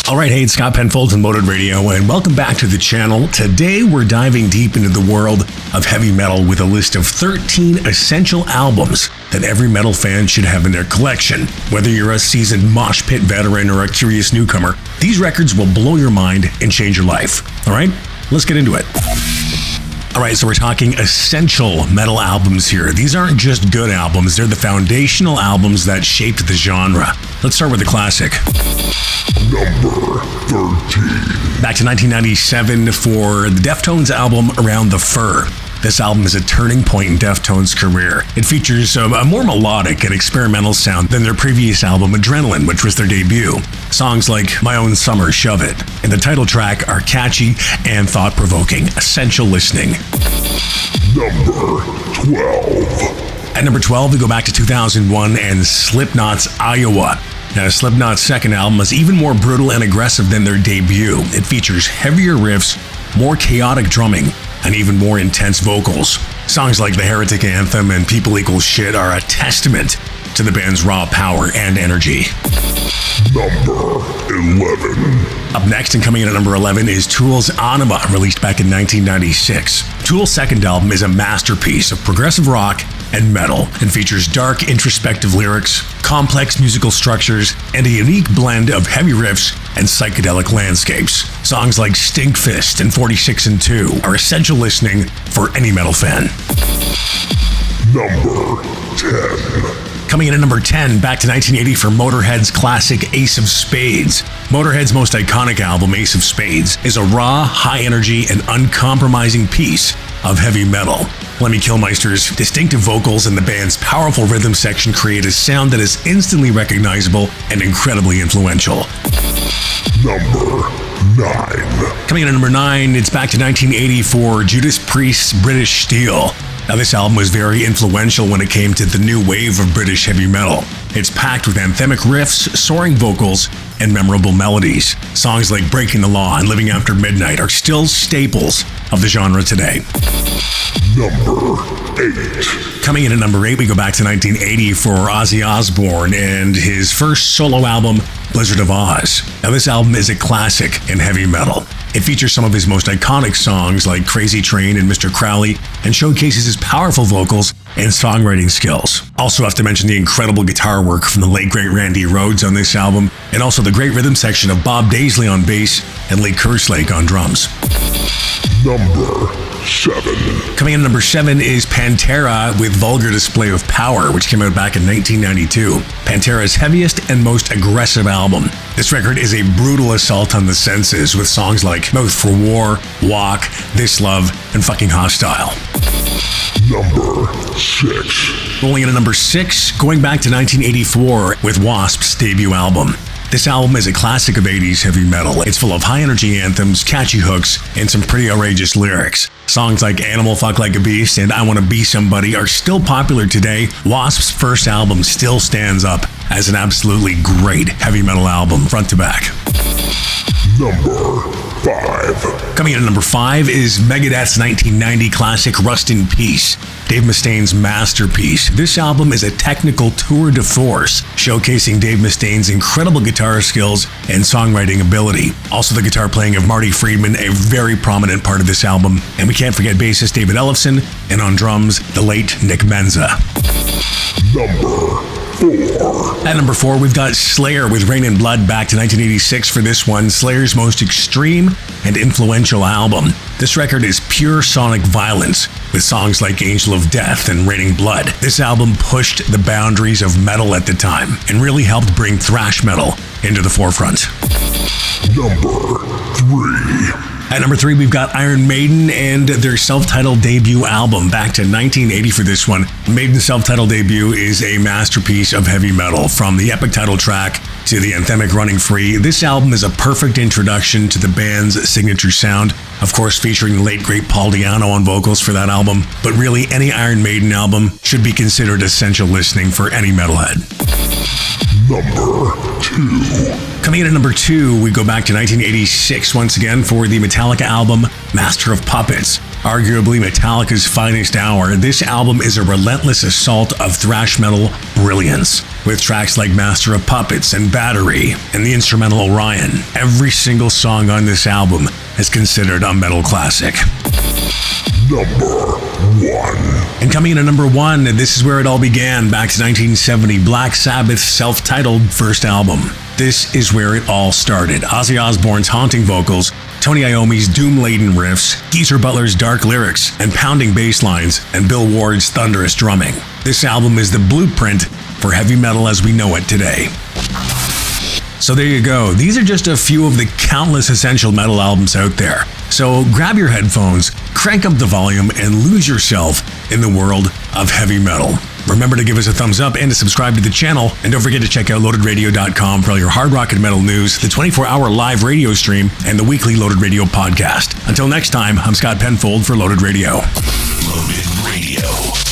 Alright, hey, it's Scott Penfold from Motorhead Radio, and welcome back to the channel. Today we're diving deep into the world of heavy metal with a list of 13 essential albums that every metal fan should have in their collection. Whether you're a seasoned mosh pit veteran or a curious newcomer, these records will blow your mind and change your life. Alright, let's get into it. Alright, so we're talking essential metal albums here. These aren't just good albums, they're the foundational albums that shaped the genre. Let's start with the classic. Number 13. Back to 1997 for the Deftones album Around the Fur. This album is a turning point in Deftones' career. It features a more melodic and experimental sound than their previous album Adrenaline, which was their debut. Songs like My Own Summer, Shove It, and the title track are catchy and thought-provoking, essential listening. Number 12. At number 12, we go back to 2001 and Slipknot's Iowa. Now, Slipknot's second album is even more brutal and aggressive than their debut. It features heavier riffs, more chaotic drumming, and even more intense vocals. Songs like The Heretic Anthem and People Equal Shit are a testament to the band's raw power and energy. Number 11. Up next and coming in at number 11 is TULE's Anima, released back in 1996. TULE's second album is a masterpiece of progressive rock and metal and features dark, introspective lyrics, complex musical structures, and a unique blend of heavy riffs and psychedelic landscapes. Songs like Stinkfist and 46 and 2 are essential listening for any metal fan. Number 10. Coming in at number 10, back to 1980 for Motorhead's classic Ace of Spades. Motorhead's most iconic album, Ace of Spades, is a raw, high-energy, and uncompromising piece of heavy metal. Lemmy Kilmister's distinctive vocals and the band's powerful rhythm section create a sound that is instantly recognizable and incredibly influential. Number 9. Coming in at number 9, it's back to 1980 for Judas Priest's British Steel. Now, this album was very influential when it came to the new wave of British heavy metal. It's packed with anthemic riffs, soaring vocals, and memorable melodies. Songs like Breaking the Law and Living After Midnight are still staples of the genre today. Number 8. Coming in at number 8, we go back to 1980 for Ozzy Osbourne and his first solo album, Blizzard of Oz. Now, this album is a classic in heavy metal. It features some of his most iconic songs like Crazy Train and Mr. Crowley and showcases his powerful vocals and songwriting skills. Also have to mention the incredible guitar work from the late great Randy Rhoads on this album, and also the great rhythm section of Bob Daisley on bass and Lee Kerslake on drums. Number 7. Coming in at number 7 is Pantera with Vulgar Display of Power, which came out back in 1992. Pantera's heaviest and most aggressive album. This record is a brutal assault on the senses with songs like Mouth for War, Walk, This Love, and Fucking Hostile. Number 6. Rolling in at number 6, going back to 1984 with Wasp's debut album. This album is a classic of 80s heavy metal. It's full of high-energy anthems, catchy hooks, and some pretty outrageous lyrics. Songs like Animal Fuck Like a Beast and I Wanna Be Somebody are still popular today. Wasp's first album still stands up as an absolutely great heavy metal album, front to back. Number 5. Coming in at number 5 is Megadeth's 1990 classic Rust in Peace, Dave Mustaine's masterpiece. This album is a technical tour de force, showcasing Dave Mustaine's incredible guitar skills and songwriting ability. Also the guitar playing of Marty Friedman, a very prominent part of this album. And we can't forget bassist David Ellefson, and on drums, the late Nick Menza. Number 4. At number 4, we've got Slayer with Rain and Blood back to 1986 for this one, Slayer's most extreme and influential album. This record is pure sonic violence with songs like Angel of Death and Raining Blood. This album pushed the boundaries of metal at the time and really helped bring thrash metal into the forefront. Number 3. At number 3, we've got Iron Maiden and their self-titled debut album back to 1980 for this one. Maiden's self-titled debut is a masterpiece of heavy metal, from the epic title track to the anthemic Running Free. This album is a perfect introduction to the band's signature sound, of course featuring the late great Paul Di'Anno on vocals for that album, but really any Iron Maiden album should be considered essential listening for any metalhead. Number 2. Coming in at number 2, we go back to 1986 once again for the Metallica album Master of Puppets. Arguably Metallica's finest hour, this album is a relentless assault of thrash metal brilliance. With tracks like Master of Puppets and Battery and the instrumental Orion, every single song on this album is considered a metal classic. Number 1. And coming in at number 1, this is where it all began, back to 1970, Black Sabbath's self-titled first album. This is where it all started. Ozzy Osbourne's haunting vocals, Tony Iommi's doom-laden riffs, Geezer Butler's dark lyrics and pounding bass lines, and Bill Ward's thunderous drumming. This album is the blueprint for heavy metal as we know it today. So there you go. These are just a few of the countless essential metal albums out there. So grab your headphones, crank up the volume, and lose yourself in the world of heavy metal. Remember to give us a thumbs up and to subscribe to the channel. And don't forget to check out loadedradio.com for all your hard rock and metal news, the 24-hour live radio stream, and the weekly Loaded Radio podcast. Until next time, I'm Scott Penfold for Loaded Radio. Loaded Radio.